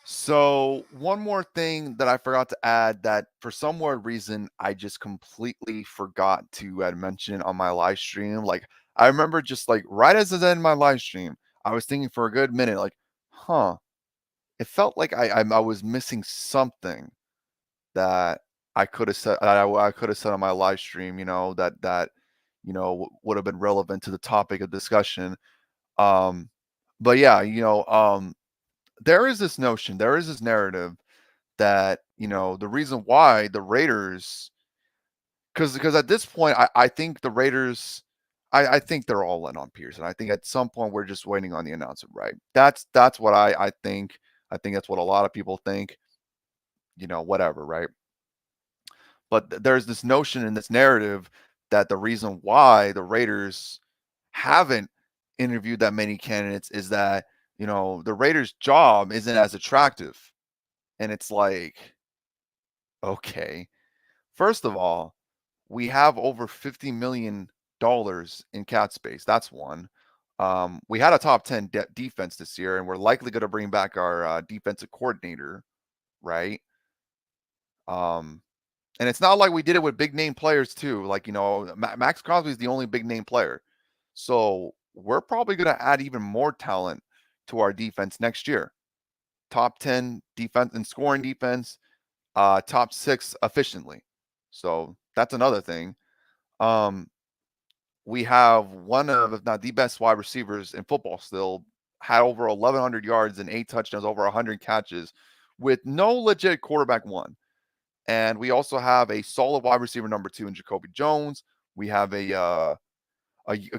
So one more thing that I forgot to add that for some weird reason I just completely forgot to mention on my live stream. Like I remember just like right as it ended my live stream, I was thinking for a good minute, like, huh, it felt like I was missing something that I could have said I could have said on my live stream, that would have been relevant to the topic of discussion. Um, but yeah, there is this notion, there is this narrative that the reason why the Raiders, because at this point I think the Raiders, I think they're all in on Pearson. I think at some point we're just waiting on the announcement, right? That's what I think. I think that's what a lot of people think. Whatever, right? But there's this notion in this narrative that the reason why the Raiders haven't interviewed that many candidates is that the Raiders' job isn't as attractive, and it's like, okay, first of all, we have over $50 million in cap space. That's one. We had a top 10 defense this year, and we're likely going to bring back our defensive coordinator, right? Um, and it's not like we did it with big name players too. Like Max Crosby is the only big name player, so we're probably going to add even more talent to our defense next year. Top 10 defense and scoring defense, top 6 efficiently. So that's another thing. Um, we have one of, if not the best wide receivers in football still, had over 1,100 yards and 8 touchdowns, over 100 catches with no legit quarterback one. And we also have a solid wide receiver number 2 in Jacoby Jones. We have a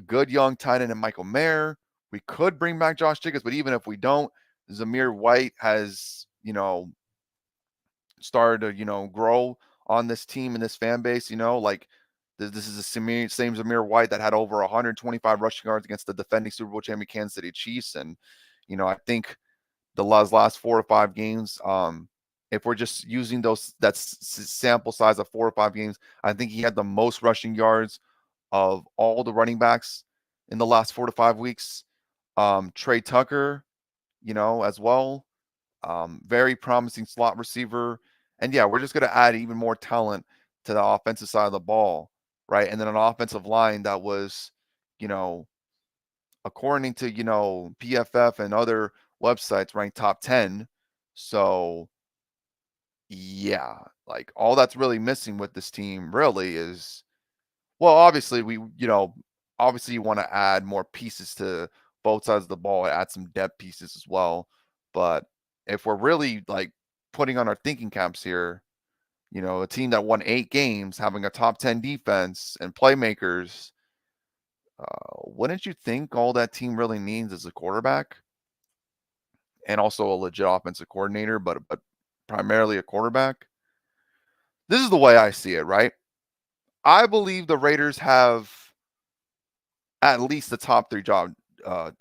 good young tight end in Michael Mayer. We could bring back Josh Jacobs, but even if we don't, Zamir White has, started to, grow on this team and this fan base, like this is the same Zamir White that had over 125 rushing yards against the defending Super Bowl champion Kansas City Chiefs. And, I think the last 4 or 5 games, if we're just using that sample size of 4 or 5 games, I think he had the most rushing yards of all the running backs in the last 4 to 5 weeks. Trey Tucker, as well. Very promising slot receiver. And yeah, we're just going to add even more talent to the offensive side of the ball, right? And then an offensive line that was, you know, according to, PFF and other websites, ranked top 10. So, yeah, like all that's really missing with this team really is, well, obviously, obviously you want to add more pieces to both sides of the ball, add some depth pieces as well. But if we're really like putting on our thinking caps here, a team that won 8 games, having a top 10 defense and playmakers, wouldn't you think all that team really needs is a quarterback and also a legit offensive coordinator, but primarily a quarterback? This is the way I see it, right? I believe the Raiders have at least the top 3 job uh,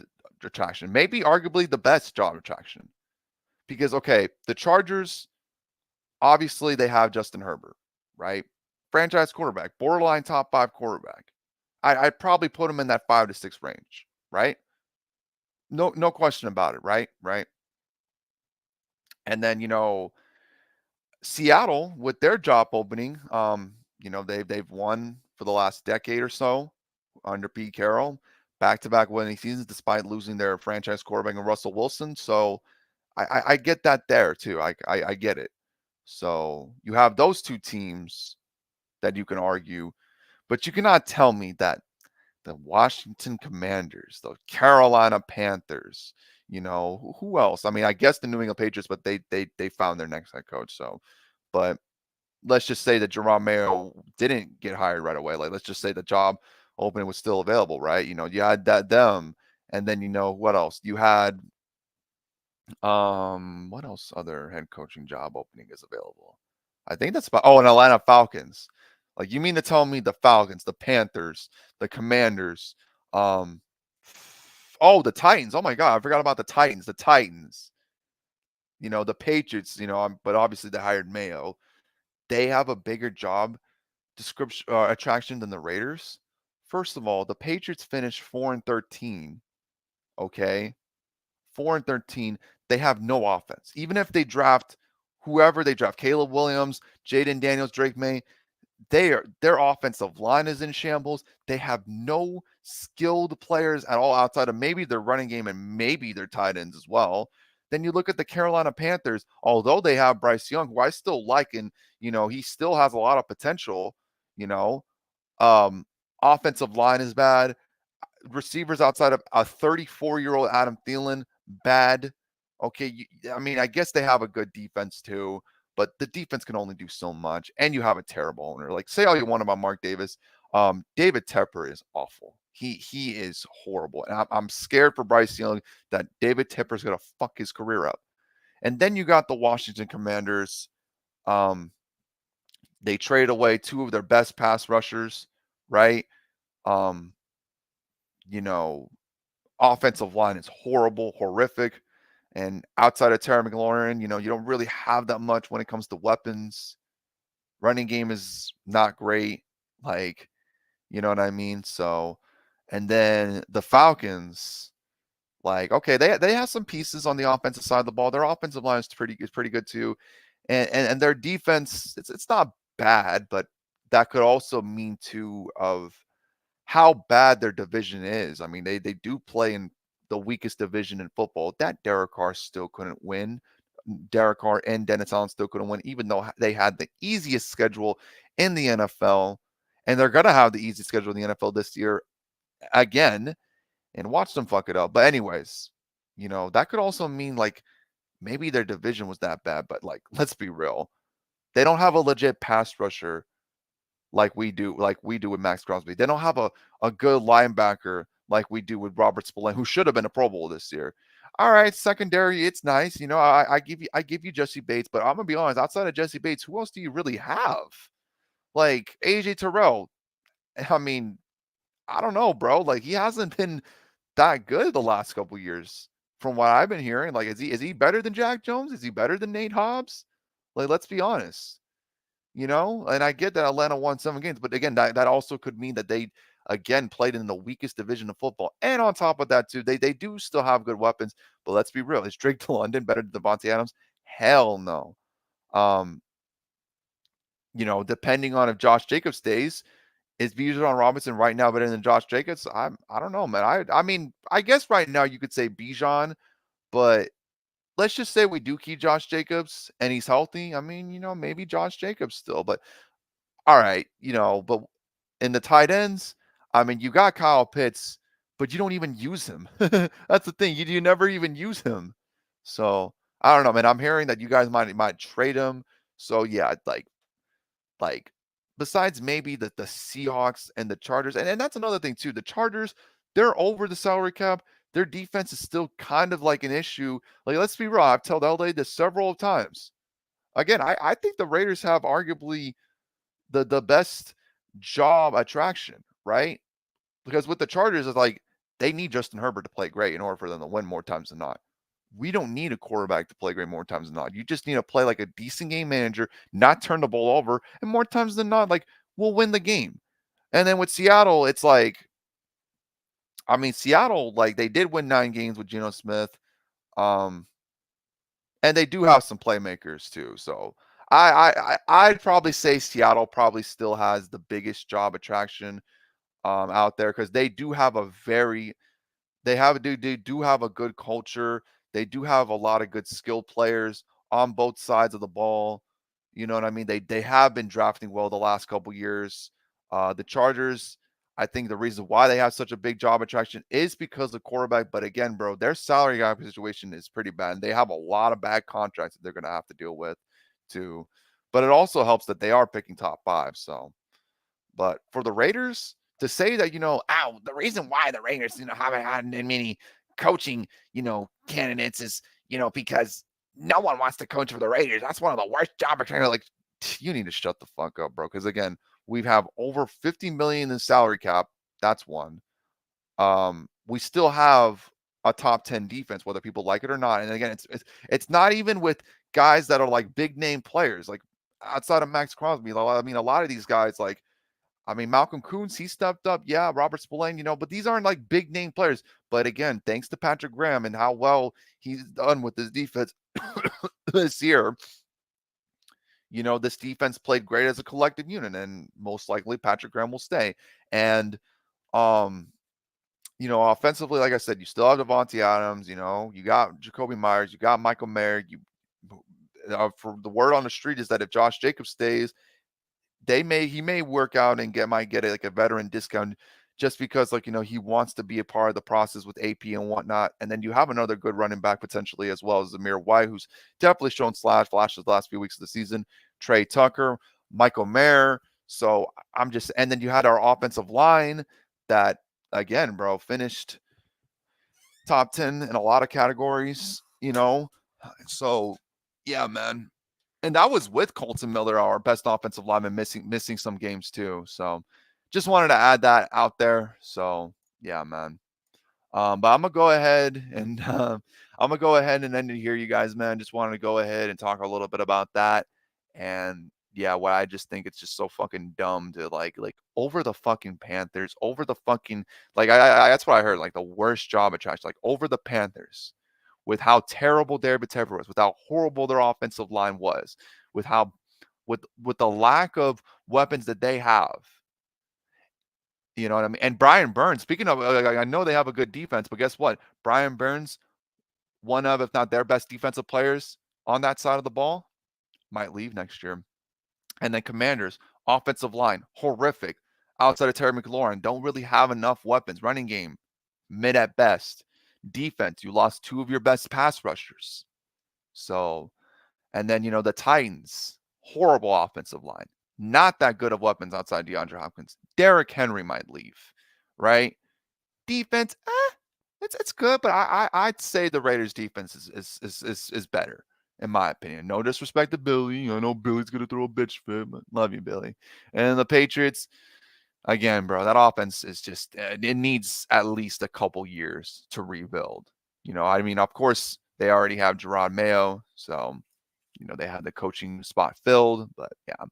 attraction, maybe arguably the best job attraction. Because okay, the Chargers, obviously they have Justin Herbert, right? Franchise quarterback, borderline top 5 quarterback. I'd probably put him in that 5 to 6 range, right? No question about it, right? Right. And then Seattle with their job opening, they've won for the last decade or so under Pete Carroll, back-to-back winning seasons despite losing their franchise quarterback and Russell Wilson. So I get that there too. I get it. So you have those two teams that you can argue, but you cannot tell me that the Washington Commanders, the Carolina Panthers, who else? I mean, I guess the New England Patriots, but they found their next head coach. So, but let's just say that Jerome Mayo didn't get hired right away. Like, let's just say the job opening was still available, right? You had them, and then what else? You had what else other head coaching job opening is available? I think that's about an Atlanta Falcons. Like you mean to tell me the Falcons, the Panthers, the Commanders, um the Titans. Oh my god, I forgot about the Titans. The Titans. The Patriots, but obviously they hired Mayo. They have a bigger job description attraction than the Raiders. First of all, the Patriots finished 4-13. Okay. 4-13. they have no offense. Even if they draft whoever they draft, Caleb Williams, Jaden Daniels, Drake May, their offensive line is in shambles. They have no skilled players at all outside of maybe their running game and maybe their tight ends as well. Then you look at the Carolina Panthers, although they have Bryce Young, who I still like, and he still has a lot of potential, you know. Um, Offensive line is bad. Receivers outside of a 34-year-old Adam Thielen, bad. Okay, I mean, I guess they have a good defense too, but the defense can only do so much, and you have a terrible owner. Like, say all you want about Mark Davis, David Tepper is awful. He is horrible, and I'm scared for Bryce Young that David Tepper is gonna fuck his career up. And then you got the Washington Commanders. Um, they trade away two of their best pass rushers, right? Um, you know, Offensive line is horrible, horrific. And outside of Terry McLaurin, you don't really have that much when it comes to weapons. Running game is not great. Like, you know what I mean? So, and then the Falcons, like, okay, they have some pieces on the offensive side of the ball. Their offensive line is pretty good too. And their defense, it's not bad, but that could also mean too of how bad their division is. I mean, they do play in the weakest division in football. That Derek Carr still couldn't win. Derek Carr and Dennis Allen still couldn't win, even though they had the easiest schedule in the NFL. And they're going to have the easiest schedule in the NFL this year again. And watch them fuck it up. But, anyways, that could also mean like maybe their division was that bad. But, like, let's be real. They don't have a legit pass rusher like we do with Max Crosby. They don't have a good linebacker like we do with Robert Spillane, who should have been a Pro Bowl this year. All right, secondary, it's nice. I give you Jesse Bates, but I'm gonna be honest, outside of Jesse Bates, who else do you really have? Like AJ Terrell. I mean, I don't know, bro. Like he hasn't been that good the last couple years from what I've been hearing. Like, is he better than Jack Jones? Is he better than Nate Hobbs? Like, let's be honest. And I get that Atlanta won 7 games, but again, that also could mean that they again played in the weakest division of football. And on top of that, too, they do still have good weapons. But let's be real, is Drake London better than Devontae Adams? Hell no. Um, depending on if Josh Jacobs stays, is Bijan Robinson right now better than Josh Jacobs? I don't know, man. I mean, I guess right now you could say Bijan, but let's just say we do keep Josh Jacobs and he's healthy. I mean, maybe Josh Jacobs still, but all right, but in the tight ends, I mean, you got Kyle Pitts, but you don't even use him. That's the thing. You never even use him. So I don't know, man. I'm hearing that you guys might trade him. So yeah, like besides maybe the Seahawks and the Chargers, and that's another thing too. The Chargers, they're over the salary cap. Their defense is still kind of like an issue. Like, let's be real. I've told LA this several times. Again, I think the Raiders have arguably the best job attraction, right? Because with the Chargers, it's like they need Justin Herbert to play great in order for them to win more times than not. We don't need a quarterback to play great more times than not. You just need to play like a decent game manager, not turn the ball over, and more times than not, like we'll win the game. And then with Seattle, it's like, I mean, Seattle, like they did win 9 games with Geno Smith. Um, and they do have some playmakers too. So I'd probably say Seattle probably still has the biggest job attraction out there because they do have a good culture. They do have a lot of good skilled players on both sides of the ball. You know what I mean? They have been drafting well the last couple years. The Chargers, I think the reason why they have such a big job attraction is because of quarterback. But again, bro, their salary cap situation is pretty bad. And they have a lot of bad contracts that they're going to have to deal with too. But it also helps that they are picking top 5. So, but for the Raiders to say that, the reason why the Raiders, haven't had many coaching, candidates is, because no one wants to coach for the Raiders. That's one of the worst job opportunities. Like, you need to shut the fuck up, bro. Because again, we have over 50 million in salary cap. That's one. We still have a top 10 defense, whether people like it or not. And again, it's not even with guys that are like big name players, like outside of Max Crosby. I mean, a lot of these guys, like, I mean, Malcolm Koonce, he stepped up. Yeah, Robert Spillane, but these aren't like big name players. But again, thanks to Patrick Graham and how well he's done with his defense this year, this defense played great as a collective unit, and most likely Patrick Graham will stay. And um, offensively, like I said, you still have Devontae Adams. You got Jacoby Myers, you got Michael Mayer. For the word on the street is that if Josh Jacobs stays, he may work out and might get like a veteran discount just because he wants to be a part of the process with AP and whatnot. And then you have another good running back potentially as well as Zamir White, who's definitely shown flashes the last few weeks of the season. Trey Tucker, Michael Mayer. So and then you had our offensive line that again, bro, finished top 10 in a lot of categories, So yeah, man. And that was with Colton Miller, our best offensive lineman, missing some games too. So just wanted to add that out there. So yeah, man. But I'm gonna go ahead and end it here, you guys, man. Just wanted to go ahead and talk a little bit about that. And yeah, what I just think it's just so fucking dumb to like over the fucking Panthers, over the fucking I that's what I heard, like the worst job at trash, like over the Panthers, with how terrible David Tepper was, with how horrible their offensive line was, with the lack of weapons that they have. You know what I mean? And Brian Burns, speaking of, I know they have a good defense, but guess what? Brian Burns, one of, if not their best defensive players on that side of the ball, might leave next year. And then Commanders, offensive line, horrific. Outside of Terry McLaurin, don't really have enough weapons. Running game, mid at best. Defense, you lost two of your best pass rushers. So, and then, the Titans, horrible offensive line. Not that good of weapons outside DeAndre Hopkins. Derrick Henry might leave, right? Defense, it's good, but I'd say the Raiders defense is better, in my opinion. No disrespect to Billy. I know Billy's gonna throw a bitch fit, but love you, Billy. And the Patriots, again, bro, that offense is just it needs at least a couple years to rebuild. I mean, of course, they already have Gerard Mayo, so they had the coaching spot filled, but yeah.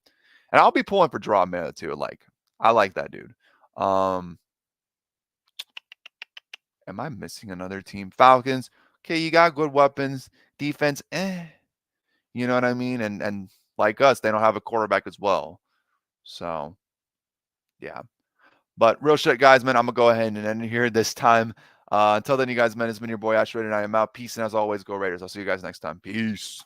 And I'll be pulling for Gerard Mayo too. I like that dude. Am I missing another team? Falcons. Okay, you got good weapons. Defense, You know what I mean? And like us, they don't have a quarterback as well. So, yeah. But real shit, guys, man, I'm going to go ahead and end it here this time. Until then, you guys, man, it's been your boy, Ash Rader, and I am out. Peace, and as always, go Raiders. I'll see you guys next time. Peace.